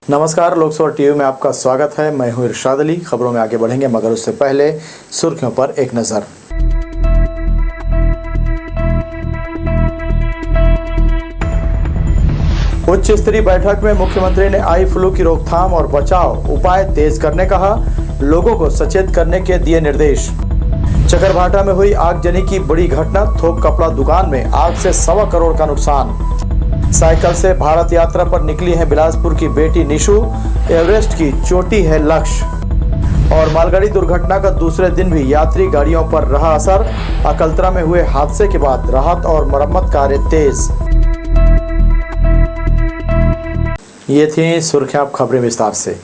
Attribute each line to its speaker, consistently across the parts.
Speaker 1: नमस्कार, लोकसभा टीवी में आपका स्वागत है। मैं हूं इरशाद अली। खबरों में आगे बढ़ेंगे मगर उससे पहले सुर्खियों पर एक नजर। उच्च स्तरीय बैठक में मुख्यमंत्री ने आई फ्लू की रोकथाम और बचाव उपाय तेज करने कहा, लोगों को सचेत करने के दिए निर्देश। चकरभाटा में हुई आगजनी की बड़ी घटना, थोक कपड़ा दुकान में आग से 1.25 करोड़ का नुकसान। साइकिल से भारत यात्रा पर निकली है बिलासपुर की बेटी निशु, एवरेस्ट की चोटी है लक्ष्य। और मालगाड़ी दुर्घटना का दूसरे दिन भी यात्री गाड़ियों पर रहा असर, अकलतरा में हुए हादसे के बाद राहत और मरम्मत कार्य तेज। ये थी सुर्खियां, खबरें विस्तार से।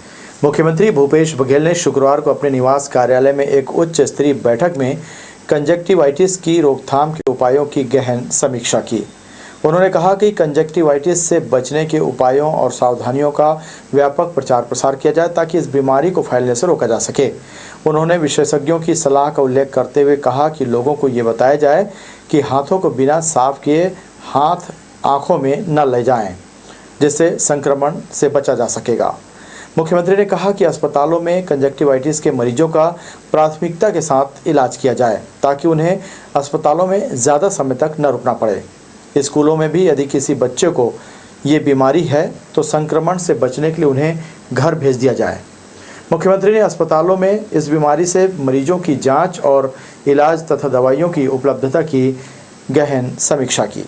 Speaker 1: मुख्यमंत्री भूपेश बघेल ने शुक्रवार को अपने निवास कार्यालय में एक उच्च स्तरीय बैठक में कंजक्टिवाइटिस की रोकथाम के उपायों की गहन समीक्षा की। उन्होंने कहा कि कंजक्टिवाइटिस से बचने के उपायों और सावधानियों का व्यापक प्रचार प्रसार किया जाए ताकि इस बीमारी को फैलने से रोका जा सके। उन्होंने विशेषज्ञों की सलाह का उल्लेख करते हुए कहा कि लोगों को ये बताया जाए कि हाथों को बिना साफ किए हाथ आँखों में न ले जाएं, जिससे संक्रमण से बचा जा सकेगा। मुख्यमंत्री ने कहा कि अस्पतालों में कंजक्टिवाइटिस के मरीजों का प्राथमिकता के साथ इलाज किया जाए ताकि उन्हें अस्पतालों में ज़्यादा समय तक न रुकना पड़े। स्कूलों में भी यदि किसी बच्चे को ये बीमारी है तो संक्रमण से बचने के लिए उन्हें घर भेज दिया जाए। मुख्यमंत्री ने अस्पतालों में इस बीमारी से मरीजों की जांच और इलाज तथा दवाइयों की उपलब्धता की गहन समीक्षा की।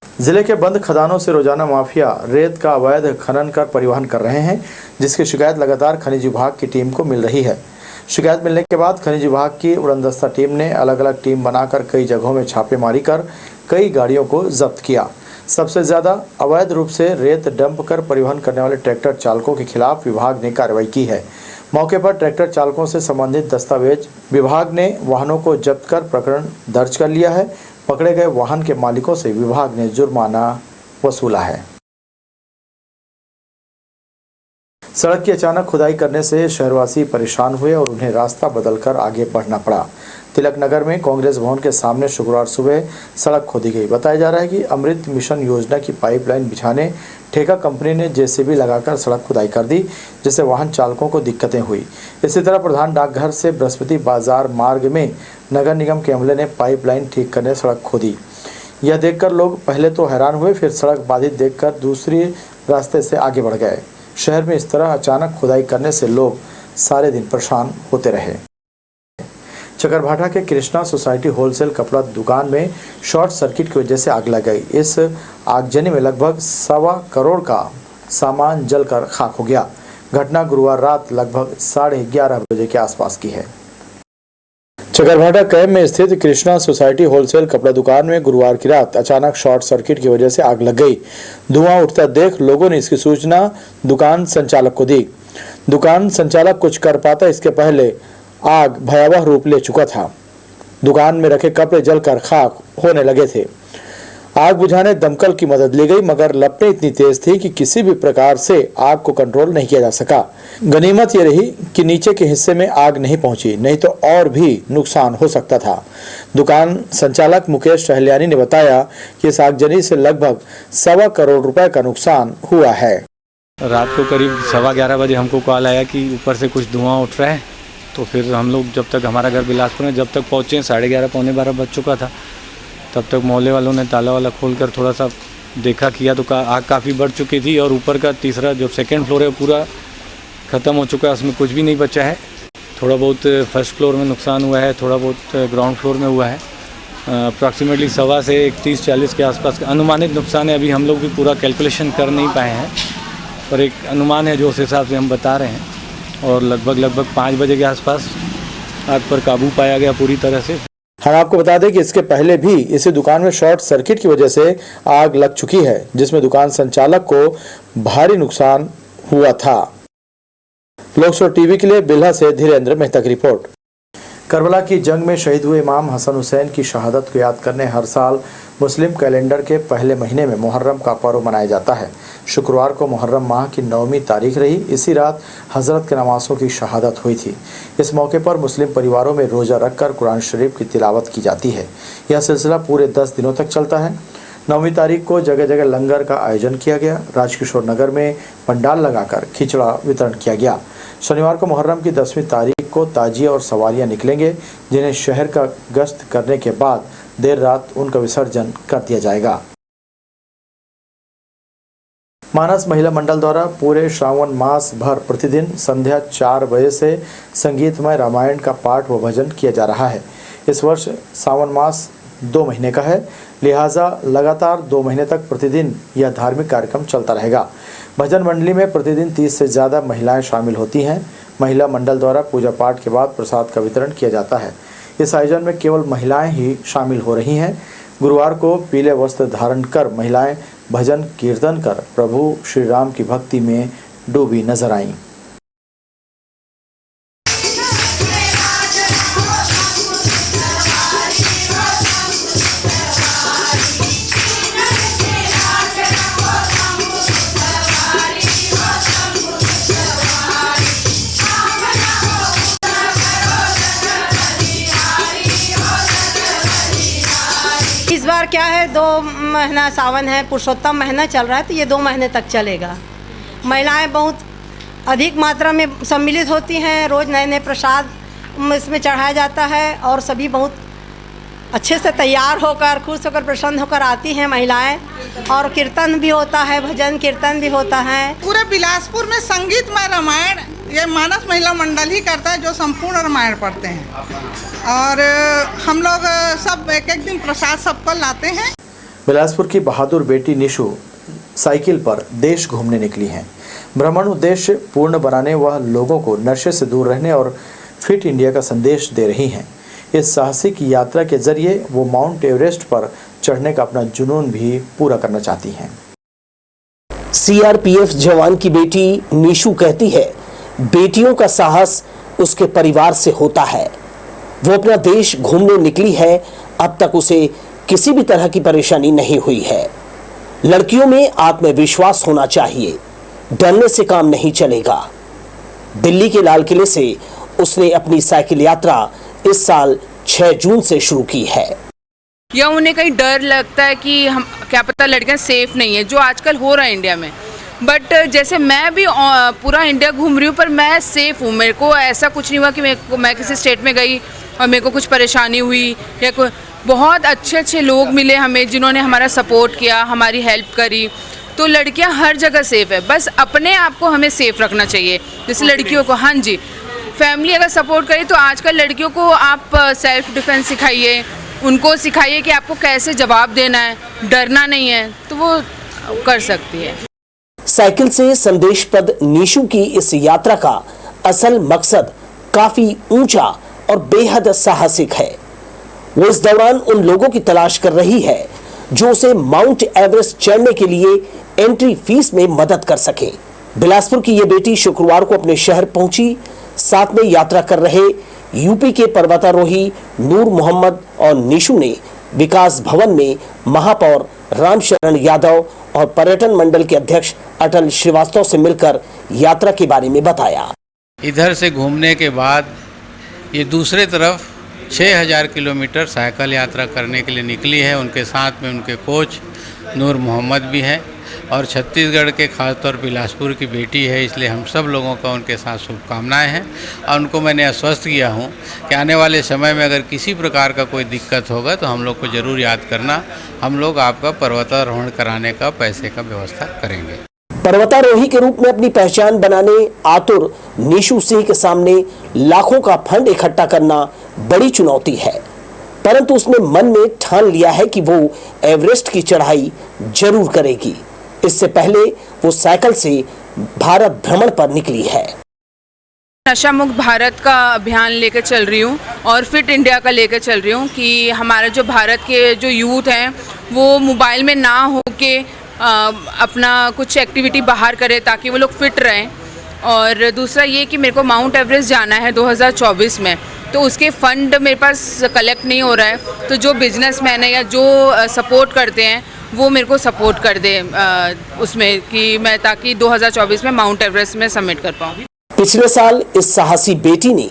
Speaker 1: जिले के बंद खदानों से रोजाना माफिया रेत का अवैध खनन कर परिवहन कर रहे हैं, जिसकी शिकायत लगातार खनिज विभाग की टीम को मिल रही है। शिकायत मिलने के बाद खनिज विभाग की उड़नदस्ता टीम ने अलग अलग टीम बनाकर कई जगहों में छापेमारी कर कई गाड़ियों को जब्त किया। सबसे ज़्यादा अवैध रूप से रेत डंप कर परिवहन करने वाले ट्रैक्टर चालकों के खिलाफ विभाग ने कार्रवाई की है। मौके पर ट्रैक्टर चालकों से संबंधित दस्तावेज विभाग ने वाहनों को जब्त कर प्रकरण दर्ज कर लिया है। पकड़े गए वाहन के मालिकों से विभाग ने जुर्माना वसूला है। सड़क की अचानक खुदाई करने से शहरवासी परेशान हुए और उन्हें रास्ता बदलकर आगे बढ़ना पड़ा। तिलक नगर में कांग्रेस भवन के सामने शुक्रवार सुबह सड़क खोदी गई। बताया जा रहा है कि अमृत मिशन योजना की पाइपलाइन बिछाने ठेका कंपनी ने जेसीबी लगाकर सड़क खुदाई कर दी, जिससे वाहन चालकों को दिक्कतें हुई। इसी तरह प्रधान डाकघर से बृहस्पति बाजार मार्ग में नगर निगम के अमले ने पाइपलाइन ठीक करने सड़क खोदी। यह देखकर लोग पहले तो हैरान हुए, फिर सड़क बाधित देखकर दूसरे रास्ते से आगे बढ़ गए। शहर में इस तरह अचानक खुदाई करने से लोग सारे दिन परेशान होते रहे। चकरभाटा के कृष्णा सोसाइटी होलसेल कपड़ा दुकान में शॉर्ट सर्किट की वजह से आग लग गई। इस आगजनी में लगभग 1.25 करोड़ का सामान जलकर खाक हो गया। घटना गुरुवार रात लगभग 11:30 बजे के आसपास की है। चकरभाटा कैंप में स्थित कृष्णा सोसाइटी होलसेल कपड़ा दुकान में गुरुवार की रात अचानक शॉर्ट सर्किट की वजह से आग लग गई। धुआं उठता देख लोगों ने इसकी सूचना दुकान संचालक को दी। दुकान संचालक कुछ कर पाता इसके पहले आग भयावह रूप ले चुका था। दुकान में रखे कपड़े जलकर खाक होने लगे थे। आग बुझाने दमकल की मदद ली गई, मगर लपटें इतनी तेज थी कि किसी भी प्रकार से आग को कंट्रोल नहीं किया जा सका। गनीमत ये रही कि नीचे के हिस्से में आग नहीं पहुंची, नहीं तो और भी नुकसान हो सकता था। दुकान संचालक मुकेश टहलियानी ने बताया कि इस आगजनी से लगभग 1.25 करोड़ रुपए का नुकसान हुआ है।
Speaker 2: रात को करीब 11:15 बजे हमको कॉल आया कि ऊपर से कुछ धुआं उठ रहा है। तो फिर हम लोग जब तक, हमारा घर बिलासपुर में, जब तक पहुँचे 11:30 पौने 12 बज चुका था। तब तक मोहल्ले वालों ने ताला वाला खोलकर थोड़ा सा देखा किया तो आग काफ़ी बढ़ चुकी थी और ऊपर का तीसरा जो सेकंड फ्लोर है पूरा ख़त्म हो चुका है, उसमें कुछ भी नहीं बचा है। थोड़ा बहुत फर्स्ट फ्लोर में नुकसान हुआ है, थोड़ा बहुत ग्राउंड फ्लोर में हुआ है। अप्रॉक्सीमेटली 1.25 से 31-40 के आसपास का अनुमानित नुकसान है। अभी हम लोग भी पूरा कैलकुलेशन कर नहीं पाए हैं, पर एक अनुमान है जो उस हिसाब से हम बता रहे हैं। और लगभग 5 बजे के आसपास आग पर काबू पाया गया पूरी तरह से।
Speaker 1: हम आपको बता दें कि इसके पहले भी इसी दुकान में शॉर्ट सर्किट की वजह से आग लग चुकी है, जिसमें दुकान संचालक को भारी नुकसान हुआ था। लोकसभा टीवी के लिए बिल्हा से धीरेन्द्र मेहता की रिपोर्ट। करबला की जंग में शहीद हुए इमाम हसन हुसैन की शहादत को याद करने हर साल मुस्लिम कैलेंडर के पहले महीने में मुहर्रम का पर्व मनाया जाता है। शुक्रवार को मुहर्रम माह की 9वीं तारीख रही। इसी रात हज़रत के नमाज़ों की शहादत हुई थी। इस मौके पर मुस्लिम परिवारों में रोज़ा रखकर कुरान शरीफ की तिलावत की जाती है। यह सिलसिला पूरे 10 दिनों तक चलता है। 9वीं तारीख को जगह जगह लंगर का आयोजन किया गया। राजकिशोर नगर में पंडाल लगाकर खिचड़ा वितरण किया गया। शनिवार को मुहर्रम की 10वीं तारीख को ताजिए और सवारियां निकलेंगे, जिन्हें शहर का गश्त करने के बाद देर रात उनका विसर्जन कर दिया जाएगा। मानस महिला मंडल द्वारा पूरे श्रावण मास भर प्रतिदिन संध्या 4 बजे से संगीतमय रामायण का पाठ व भजन किया जा रहा है। इस वर्ष सावन मास 2 महीने का है, लिहाजा लगातार 2 महीने तक प्रतिदिन यह धार्मिक कार्यक्रम चलता रहेगा। भजन मंडली में प्रतिदिन 30 से ज़्यादा महिलाएं शामिल होती हैं। महिला मंडल द्वारा पूजा पाठ के बाद प्रसाद का वितरण किया जाता है। इस आयोजन में केवल महिलाएं ही शामिल हो रही हैं। गुरुवार को पीले वस्त्र धारण कर महिलाएं भजन कीर्तन कर प्रभु श्री राम की भक्ति में डूबी नजर आईं।
Speaker 3: इस बार क्या है, 2 महीना सावन है, पुरुषोत्तम महीना चल रहा है, तो ये 2 महीने तक चलेगा। महिलाएं बहुत अधिक मात्रा में सम्मिलित होती हैं। रोज़ नए नए प्रसाद इसमें चढ़ाया जाता है और सभी बहुत अच्छे से तैयार होकर, खुश होकर, प्रसन्न होकर आती हैं महिलाएं। और कीर्तन भी होता है, भजन कीर्तन भी होता है।
Speaker 4: पूरे बिलासपुर में संगीतमय रामायण ये मानस महिला मंडल ही करता है, जो संपूर्ण रामायण पढ़ते हैं। और हम लोग सब एक एक दिन प्रसाद सबको लाते हैं।
Speaker 1: बिलासपुर की बहादुर बेटी निशु साइकिल पर देश घूमने निकली हैं। भ्रमण उद्देश्य पूर्ण बनाने वह लोगों को नशे से दूर रहने और फिट इंडिया का संदेश दे रही हैं। इस साहसिक यात्रा के जरिए वो माउंट एवरेस्ट पर चढ़ने का अपना जुनून भी पूरा करना चाहती हैं।
Speaker 5: सीआरपीएफ जवान की बेटी निशु कहती है, बेटियों का साहस उसके परिवार से होता है। वो अपना देश घूमने निकली है, अब तक उसे किसी भी तरह की परेशानी नहीं हुई है। लड़कियों में आत्मविश्वास होना चाहिए, डरने से काम नहीं चलेगा। दिल्ली के लाल किले से उसने अपनी साइकिल यात्रा इस साल 6 जून से शुरू की है।
Speaker 6: या उन्हें कहीं डर लगता है कि हम क्या पता लड़कियां सेफ नहीं है, जो आजकल हो रहा है इंडिया में। बट जैसे मैं भी पूरा इंडिया घूम रही हूँ, पर मैं सेफ़ हूँ। मेरे को ऐसा कुछ नहीं हुआ कि मैं किसी स्टेट में गई और मेरे को कुछ परेशानी हुई या कोई। बहुत अच्छे लोग मिले हमें, जिन्होंने हमारा सपोर्ट किया, हमारी हेल्प करी। तो लड़कियां हर जगह सेफ़ है, बस अपने आप को हमें सेफ़ रखना चाहिए। जैसे लड़कियों को, हाँ जी, फैमिली अगर सपोर्ट करे तो आजकल लड़कियों को आप सेल्फ डिफेंस सिखाइए, उनको सिखाइए कि आपको कैसे जवाब देना है, डरना नहीं है, तो वो कर सकती है।
Speaker 5: साइकिल से संदेशप्रद निशु की इस यात्रा का असल मकसद काफी ऊंचा और बेहद साहसिक है। वो इस दौरान उन लोगों की तलाश कर रही है जो उसे माउंट एवरेस्ट चढ़ने के लिए एंट्री फीस में मदद कर सके। बिलासपुर की ये बेटी शुक्रवार को अपने शहर पहुंची। साथ में यात्रा कर रहे यूपी के पर्वतारोही नूर मोहम्मद और निशु ने विकास भवन में महापौर रामशरण यादव और पर्यटन मंडल के अध्यक्ष अटल श्रीवास्तव से मिलकर यात्रा के बारे में बताया।
Speaker 7: इधर से घूमने के बाद ये दूसरे तरफ 6000 किलोमीटर साइकिल यात्रा करने के लिए निकली है। उनके साथ में उनके कोच नूर मोहम्मद भी हैं और छत्तीसगढ़ के खासतौर बिलासपुर की बेटी है, इसलिए हम सब लोगों का उनके साथ शुभकामनाएं हैं। और उनको मैंने आश्वस्त किया हूं कि आने वाले समय में अगर किसी प्रकार का कोई दिक्कत होगा तो हम लोग को ज़रूर याद करना, हम लोग आपका पर्वतारोहण कराने का पैसे का व्यवस्था करेंगे।
Speaker 5: पर्वतारोही के रूप में अपनी पहचान बनाने आतुर निशु सिंह के सामने लाखों का फंड इकट्ठा करना बड़ी चुनौती है, परंतु उसने मन में ठान लिया है कि वो एवरेस्ट की चढ़ाई जरूर करेगी। इससे पहले वो साइकिल से भारत भ्रमण पर निकली है।
Speaker 6: नशा मुक्त भारत का अभियान लेकर चल रही हूँ और फिट इंडिया का लेकर चल रही हूँ कि हमारा जो भारत के जो यूथ हैं वो मोबाइल में ना होके अपना कुछ एक्टिविटी बाहर करें ताकि वो लोग फिट रहें। और दूसरा ये कि मेरे को माउंट एवरेस्ट जाना है 2024 में, तो उसके फंड मेरे पास कलेक्ट नहीं हो रहा है, तो जो बिजनेसमैन है या जो सपोर्ट करते हैं वो मेरे को सपोर्ट कर दे उसमें कि मैं ताकि 2024 में माउंट एवरेस्ट में सबमिट कर पाऊँ।
Speaker 5: पिछले साल इस साहसी बेटी ने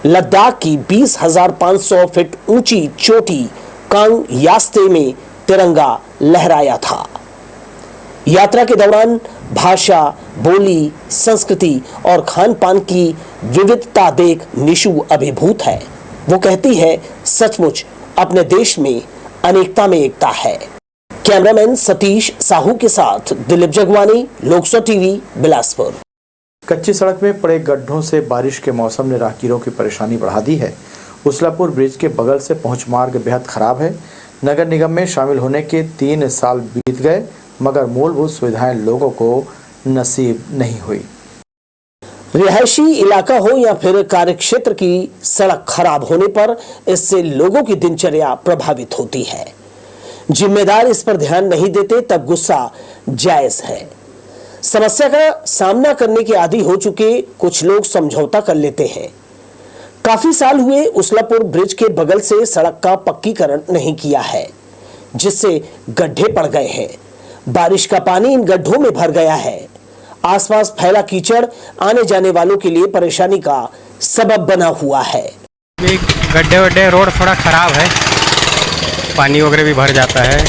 Speaker 5: लद्दाख की 20,500 फीट ऊंची चोटी कांग यास्ते में तिरंगा लहराया था। यात्रा के दौरान भाषा, बोली, संस्कृति और खान पान की विविधता देख निशु अभिभूत है। वो कहती है, सचमुच अपने देश में अनेकता में एकता है। कैमरामैन सतीश साहू के साथ दिलीप जगवानी, लोकसभा टीवी, बिलासपुर।
Speaker 1: कच्ची सड़क में पड़े गड्ढों से बारिश के मौसम ने राहगीरों की परेशानी बढ़ा दी है। उसलापुर ब्रिज के बगल से पहुंच मार्ग बेहद खराब है। नगर निगम में शामिल होने के 3 साल बीत गए, मगर मूलभूत सुविधाएं लोगों को नसीब नहीं हुई।
Speaker 5: रिहायशी इलाका हो या फिर कार्यक्षेत्र की सड़क खराब होने पर इससे लोगों की दिनचर्या प्रभावित होती है। जिम्मेदार इस पर ध्यान नहीं देते तब गुस्सा जायज है। समस्या का सामना करने के आदी हो चुके कुछ लोग समझौता कर लेते हैं। काफी साल हुए उसलापुर ब्रिज के बगल से सड़क का पक्कीकरण नहीं किया है, जिससे गड्ढे पड़ गए हैं। बारिश का पानी इन गड्ढों में भर गया है। आसपास फैला कीचड़ आने जाने वालों के लिए परेशानी का सबब बना हुआ है।
Speaker 8: गड्ढे वड्ढे रोड थोड़ा खराब है, पानी वगैरह भी भर जाता है।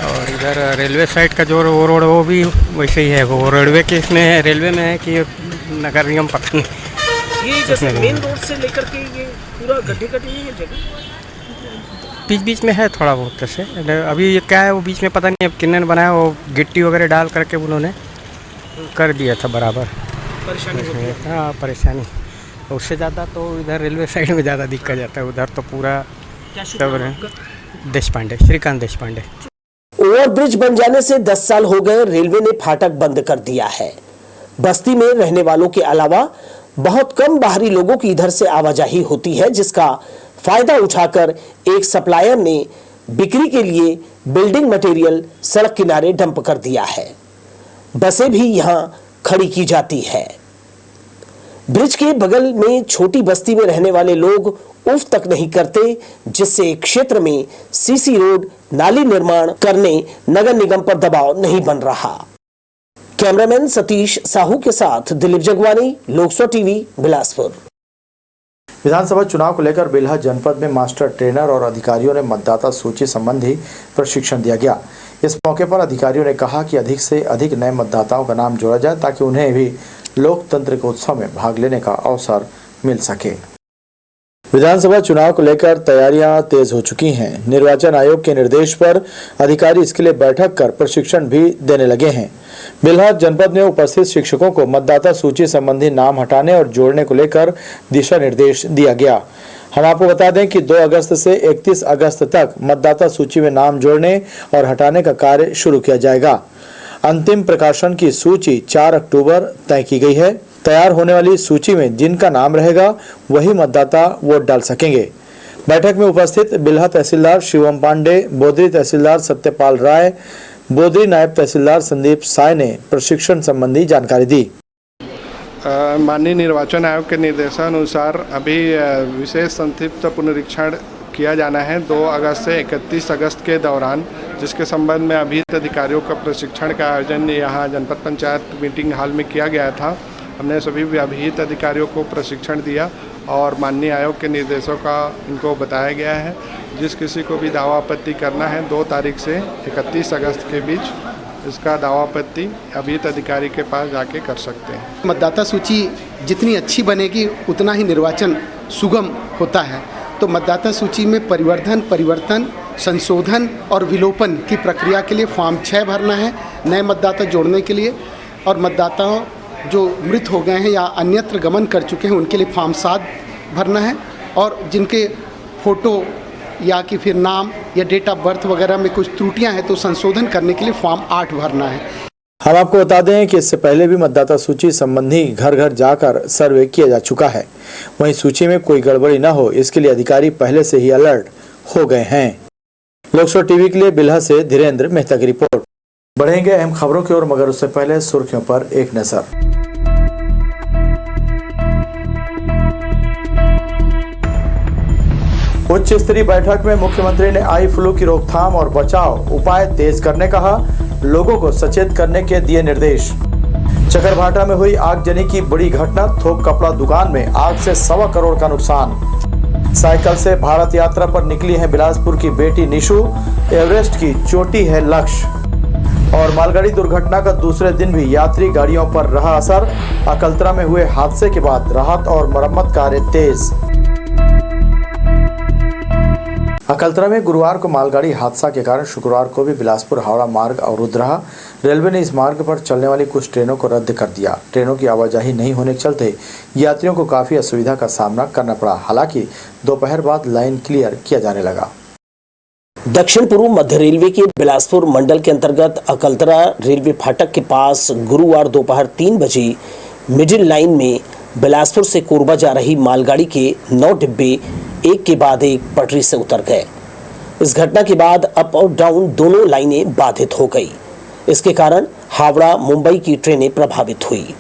Speaker 8: और इधर रेलवे साइड का जो वो रोड वो भी वैसे ही है। वो रेलवे के इसमें रेलवे में है कि नगर निगम पता नहीं।
Speaker 5: ये जैसे मेन रोड से लेकर के ये पूरा गड्ढे नहीं है जगह,
Speaker 8: बीच बीच में है थोड़ा बहुत ऐसे। अभी ये क्या है वो बीच में पता नहीं अब किन्ने ने बनाया, वो गिट्टी वगैरह डाल करके उन्होंने कर दिया था बराबर।
Speaker 5: परेशानी होती है।
Speaker 8: हाँ परेशानी, उससे ज़्यादा तो इधर रेलवे साइड में ज़्यादा दिक्कत जाता है। उधर तो पूरा देश पांडे, श्रीकांत देश पांडे।
Speaker 5: ओवरब्रिज बन जाने से 10 साल हो गए, रेलवे ने फाटक बंद कर दिया है। बस्ती में रहने वालों के अलावा बहुत कम बाहरी लोगों की इधर से आवाजाही होती है, जिसका फायदा उठाकर एक सप्लायर ने बिक्री के लिए बिल्डिंग मटेरियल सड़क किनारे डंप कर दिया है। बसें भी यहां खड़ी की जाती है। ब्रिज के बगल में छोटी बस्ती में रहने वाले लोग उफ तक नहीं करते, जिससे क्षेत्र में सीसी रोड, नाली निर्माण करने नगर निगम पर दबाव नहीं बन रहा। कैमरामैन सतीश साहू के साथ दिलीप जगवानी, लोकसभा टीवी, बिलासपुर।
Speaker 1: विधानसभा चुनाव को लेकर बेल्हा जनपद में मास्टर ट्रेनर और अधिकारियों ने मतदाता सूची संबंधी प्रशिक्षण दिया गया। इस मौके पर अधिकारियों ने कहा कि अधिक से अधिक नए मतदाताओं का नाम जोड़ा जाए ताकि उन्हें भी लोकतंत्र के उत्सव में भाग लेने का अवसर मिल सके। विधानसभा चुनाव को लेकर तैयारियां तेज हो चुकी हैं। निर्वाचन आयोग के निर्देश पर अधिकारी इसके लिए बैठक कर प्रशिक्षण भी देने लगे हैं। बेल्हा जनपद में उपस्थित शिक्षकों को मतदाता सूची संबंधी नाम हटाने और जोड़ने को लेकर दिशा निर्देश दिया गया। हम आपको बता दें कि 2 अगस्त से 31 अगस्त तक मतदाता सूची में नाम जोड़ने और हटाने का कार्य शुरू किया जाएगा। अंतिम प्रकाशन की सूची 4 अक्टूबर तय की गई है। तैयार होने वाली सूची में जिनका नाम रहेगा वही मतदाता वोट डाल सकेंगे। बैठक में उपस्थित बेल्हा तहसीलदार शिवम पांडे, बोदरी तहसीलदार सत्यपाल राय, बोदरी नायब तहसीलदार संदीप साय ने प्रशिक्षण संबंधी जानकारी दी।
Speaker 9: माननीय निर्वाचन आयोग के निर्देशानुसार अभी विशेष संक्षिप्त पुनरीक्षण किया जाना है 2 अगस्त से 31 अगस्त के दौरान, जिसके संबंध में अभिहित अधिकारियों का प्रशिक्षण का आयोजन यहाँ जनपद पंचायत मीटिंग हॉल में किया गया था। हमने सभी अभिहित अधिकारियों को प्रशिक्षण दिया और माननीय आयोग के निर्देशों का इनको बताया गया है। जिस किसी को भी दावा आपत्ति करना है 2 तारीख से 31 अगस्त के बीच इसका दावा आपत्ति अभिहित अधिकारी के पास जाके कर सकते हैं।
Speaker 10: मतदाता सूची जितनी अच्छी बनेगी उतना ही निर्वाचन सुगम होता है। तो मतदाता सूची में परिवर्तन, संशोधन और विलोपन की प्रक्रिया के लिए फॉर्म 6 भरना है नए मतदाता जोड़ने के लिए, और मतदाताओं जो मृत हो गए हैं या अन्यत्र गमन कर चुके हैं उनके लिए फॉर्म 7 भरना है, और जिनके फ़ोटो या कि फिर नाम या डेट ऑफ बर्थ वगैरह में कुछ त्रुटियां हैं तो संशोधन करने के लिए फॉर्म 8 भरना है।
Speaker 1: हम आपको बता दें कि इससे पहले भी मतदाता सूची संबंधी घर घर जाकर सर्वे किया जा चुका है। वहीं सूची में कोई गड़बड़ी न हो इसके लिए अधिकारी पहले से ही अलर्ट हो गए हैं। लोकसभा टीवी के लिए बेल्हा से धीरेन्द्र मेहता की रिपोर्ट। बढ़ेंगे अहम खबरों की ओर, मगर उससे पहले सुर्खियों पर एक नजर। उच्च स्तरीय बैठक में मुख्यमंत्री ने आई फ्लू की रोकथाम और बचाव उपाय तेज करने कहा, लोगों को सचेत करने के दिए निर्देश। चकरभाटा में हुई आगजनी की बड़ी घटना, थोक कपड़ा दुकान में आग से 1.25 करोड़ का नुकसान। साइकिल से भारत यात्रा पर निकली है बिलासपुर की बेटी निशु, एवरेस्ट की चोटी है लक्ष्य। और मालगाड़ी दुर्घटना का दूसरे दिन भी यात्री गाड़ियों पर रहा असर। अकलतरा में हुए हादसे के बाद राहत और मरम्मत कार्य तेज। अकलतरा में गुरुवार को मालगाड़ी हादसा के कारण शुक्रवार को भी बिलासपुर हावड़ा मार्ग अवरुद्ध रहा। रेलवे ने इस मार्ग पर चलने वाली कुछ ट्रेनों को रद्द कर दिया। ट्रेनों की आवाजाही नहीं होने के चलते यात्रियों को काफ़ी असुविधा का सामना करना पड़ा। हालांकि दोपहर बाद लाइन क्लियर किया जाने लगा।
Speaker 5: दक्षिण पूर्व मध्य रेलवे के बिलासपुर मंडल के अंतर्गत अकलतरा रेलवे फाटक के पास गुरुवार दोपहर 3 बजे मिडिल लाइन में बिलासपुर से कोरबा जा रही मालगाड़ी के 9 डिब्बे एक के बाद एक पटरी से उतर गए। इस घटना के बाद अप और डाउन दोनों लाइनें बाधित हो गई। इसके कारण हावड़ा मुंबई की ट्रेनें प्रभावित हुई।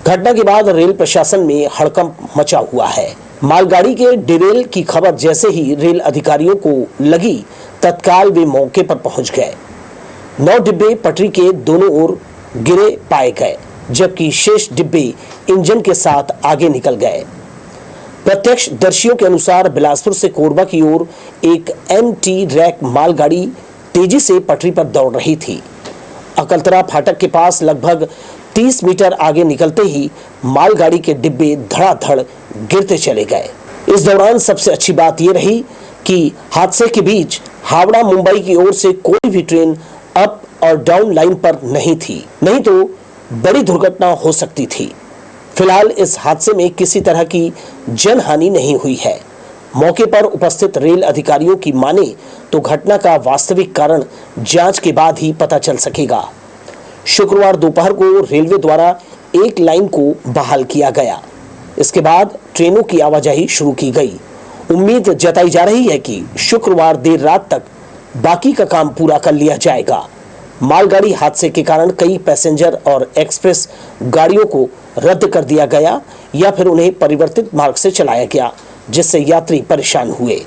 Speaker 5: घटना के बाद रेल प्रशासन में हड़कंप मचा हुआ है। मालगाड़ी के डिरेल की खबर जैसे ही रेल अधिकारियों को लगी, तत्काल वे मौके पर पहुंच गए। 9 डिब्बे पटरी के दोनों ओर गिरे पाए गए, जबकि शेष डिब्बे इंजन के साथ आगे निकल गए। प्रत्यक्षदर्शियों के अनुसार बिलासपुर से कोरबा की ओर एक MT रैक मालगाड़ी तेजी से पटरी पर दौड़ रही थी। अकलतरा फाटक के पास लगभग 30 मीटर आगे निकलते ही मालगाड़ी के डिब्बे धड़ाधड़ गिरते चले गए। इस दौरान सबसे अच्छी बात यह रही कि हादसे के बीच हावड़ा मुंबई की ओर से कोई भी ट्रेन अप और डाउन लाइन पर नहीं थी, नहीं तो बड़ी दुर्घटना हो सकती थी। फिलहाल इस हादसे में किसी तरह की जनहानि नहीं हुई है। मौके पर उपस्थित रेल अधिकारियों की माने तो घटना का वास्तविक कारण जांच के बाद ही पता चल सकेगा। शुक्रवार दोपहर को रेलवे द्वारा एक लाइन को बहाल किया गया। इसके बाद ट्रेनों की आवाजाही शुरू की गई। उम्मीद जताई जा रही है कि शुक्रवार देर रात तक बाकी का काम पूरा कर लिया जाएगा। मालगाड़ी हादसे के कारण कई पैसेंजर और एक्सप्रेस गाड़ियों को रद्द कर दिया गया या फिर उन्हें परिवर्तित मार्ग से चलाया गया, जिससे यात्री परेशान हुए।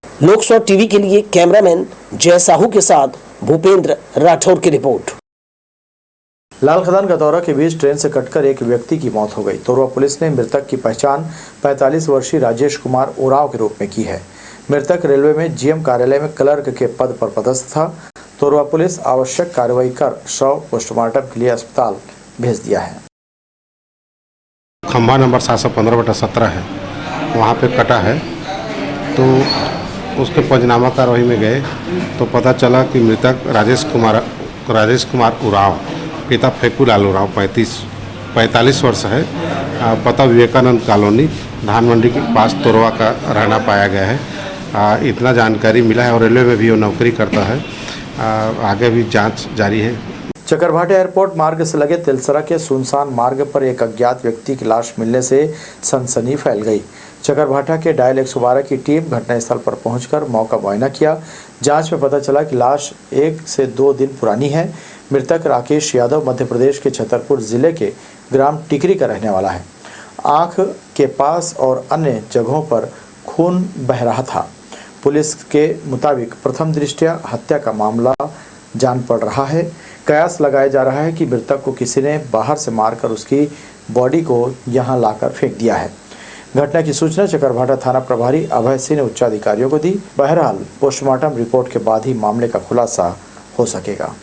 Speaker 5: लोकसभा टीवी के लिए कैमरामैन जय साहू के साथ भूपेंद्र राठौर की रिपोर्ट।
Speaker 1: लाल खदान का दौरा के बीच ट्रेन से कटकर एक व्यक्ति की मौत हो गई। तोरवा पुलिस ने मृतक की पहचान 45 वर्षीय राजेश कुमार उरांव के रूप में की है। मृतक रेलवे में GM कार्यालय में क्लर्क के पद पर पदस्थ था। तोरवा पुलिस आवश्यक कार्रवाई कर शव पोस्टमार्टम के लिए अस्पताल भेज दिया है।
Speaker 11: खंबा नंबर 715/17 है, वहाँ पे कटा है। तो उसके पंचनामा कार्रवाई में गए तो पता चला कि मृतक राजेश कुमार उरांव, पिता फेकूलाल उरांव 45 वर्ष है, पता विवेकानंद कॉलोनी धान मंडी के पास तोरवा का रहना पाया गया है। इतना जानकारी मिला है और रेलवे में भी वो नौकरी करता है। आगे भी जांच जारी है।
Speaker 1: चकरभाटा एयरपोर्ट मार्ग से लगे तिलसरा के सुनसान मार्ग पर एक अज्ञात व्यक्ति की लाश मिलने से सनसनी फैल गई। चकरभाटा के डायल 112 की टीम घटनास्थल पर पहुंचकर मौका मुआयना किया। जांच में पता चला कि लाश 1 से 2 दिन पुरानी है। मृतक राकेश यादव मध्य प्रदेश के छतरपुर जिले के ग्राम टिकरी का रहने वाला है। आँख के पास और अन्य जगहों पर खून बह रहा था। पुलिस के मुताबिक प्रथम दृष्टया हत्या का मामला जान पड़ रहा है। कयास लगाया जा रहा है कि मृतक को किसी ने बाहर से मारकर उसकी बॉडी को यहां लाकर फेंक दिया है। घटना की सूचना चकरभाटा थाना प्रभारी अभय सिंह ने उच्चाधिकारियों को दी। बहरहाल पोस्टमार्टम रिपोर्ट के बाद ही मामले का खुलासा हो सकेगा।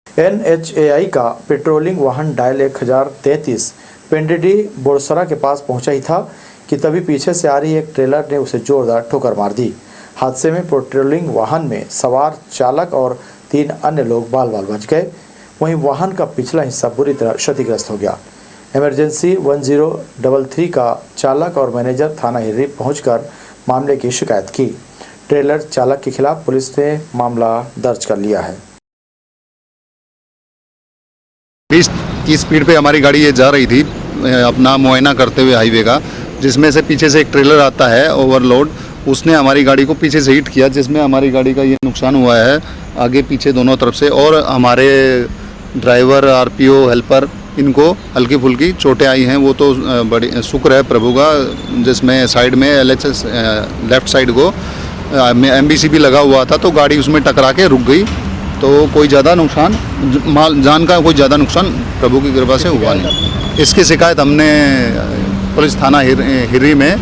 Speaker 1: NHAI का पेट्रोलिंग वाहन डायल 1033 पेंडेडी बोरसरा के पास पहुंचा ही था कि तभी पीछे से आ रही एक ट्रेलर ने उसे जोरदार ठोकर मार दी। हादसे में पेट्रोलिंग वाहन में सवार चालक और 3 अन्य लोग बाल बाल बच गए। वहीं वाहन का पिछला हिस्सा बुरी तरह क्षतिग्रस्त हो गया। इमरजेंसी 1033 का चालक और मैनेजर थाना हिर्री पहुंचकर मामले की शिकायत की। ट्रेलर चालक के खिलाफ पुलिस ने मामला दर्ज कर लिया है।
Speaker 12: 20 की स्पीड पे हमारी गाड़ी ये जा रही थी अपना मुआयना करते हुए हाईवे का, जिसमें से पीछे से एक ट्रेलर आता है ओवरलोड, उसने हमारी गाड़ी को पीछे से हिट किया, जिसमें हमारी गाड़ी का ये नुकसान हुआ है आगे पीछे दोनों तरफ से। और हमारे ड्राइवर RPO हेल्पर इनको हल्की फुल्की चोटें आई हैं। वो तो बड़ी शुक्र है प्रभु का, जिसमें साइड में LHS लेफ़्ट साइड को MBC भी लगा हुआ था, तो गाड़ी उसमें टकरा के रुक गई। तो कोई ज़्यादा नुकसान जान का कोई ज़्यादा नुकसान प्रभु की कृपा से हुआ नहीं। इसकी शिकायत हमने पुलिस थाना हिर्री में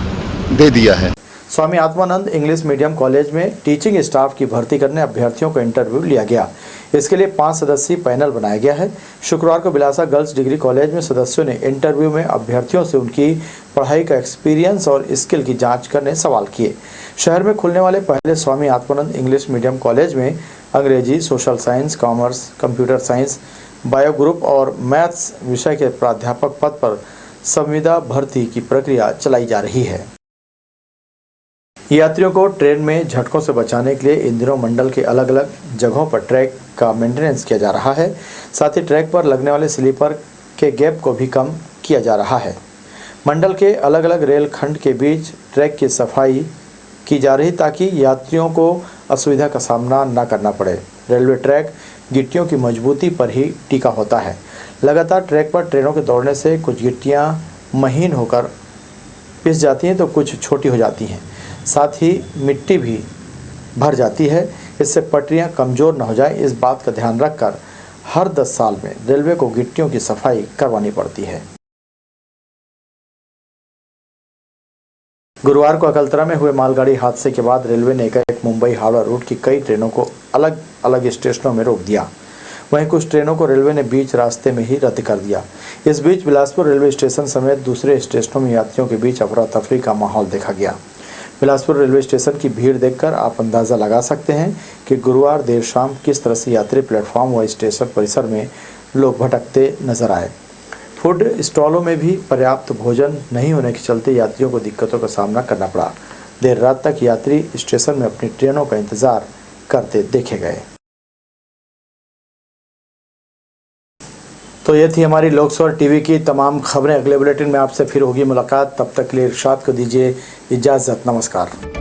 Speaker 12: दे दिया है।
Speaker 1: Swami Atmanand English medium college में टीचिंग स्टाफ की भर्ती करने अभ्यर्थियों का इंटरव्यू लिया गया। इसके लिए 5 सदस्यीय पैनल बनाया गया है। शुक्रवार को बिलासा गर्ल्स डिग्री कॉलेज में सदस्यों ने इंटरव्यू में अभ्यर्थियों से उनकी पढ़ाई का एक्सपीरियंस और स्किल की जांच करने सवाल किए। शहर में खुलने वाले पहले Swami Atmanand English medium college में अंग्रेजी, social science, commerce, computer science, bio group और मैथ्स विषय के प्राध्यापक पद पर संविदा भर्ती की प्रक्रिया चलाई जा रही है। यात्रियों को ट्रेन में झटकों से बचाने के लिए इन दिनों मंडल के अलग अलग जगहों पर ट्रैक का मेंटेनेंस किया जा रहा है। साथ ही ट्रैक पर लगने वाले स्लीपर के गैप को भी कम किया जा रहा है। मंडल के अलग अलग रेल खंड के बीच ट्रैक की सफाई की जा रही ताकि यात्रियों को असुविधा का सामना न करना पड़े। रेलवे ट्रैक गिट्टियों की मजबूती पर ही टिका होता है। लगातार ट्रैक पर ट्रेनों के दौड़ने से कुछ गिट्टियाँ महीन होकर पिस जाती हैं तो कुछ छोटी हो जाती हैं। साथ ही मिट्टी भी भर जाती है। इससे पटरियां कमज़ोर न हो जाए, इस बात का ध्यान रखकर हर 10 साल में रेलवे को गिट्टियों की सफाई करवानी पड़ती है। गुरुवार को अकलतरा में हुए मालगाड़ी हादसे के बाद रेलवे ने एक मुंबई हावड़ा रूट की कई ट्रेनों को अलग अलग स्टेशनों में रोक दिया। वहीं कुछ ट्रेनों को रेलवे ने बीच रास्ते में ही रद्द कर दिया। इस बीच बिलासपुर रेलवे स्टेशन समेत दूसरे स्टेशनों में यात्रियों के बीच अफरा तफरी का माहौल देखा गया। बिलासपुर रेलवे स्टेशन की भीड़ देखकर आप अंदाज़ा लगा सकते हैं कि गुरुवार देर शाम किस तरह से यात्री प्लेटफॉर्म व स्टेशन परिसर में लोग भटकते नजर आए। फूड स्टॉलों में भी पर्याप्त भोजन नहीं होने के चलते यात्रियों को दिक्कतों का सामना करना पड़ा। देर रात तक यात्री स्टेशन में अपनी ट्रेनों का इंतजार करते देखे गए। तो ये थी हमारी लोकस्वर टीवी की तमाम खबरें। अगले बुलेटिन में आपसे फिर होगी मुलाकात। तब तक के लिए इरशाद को दीजिए इजाज़त। नमस्कार।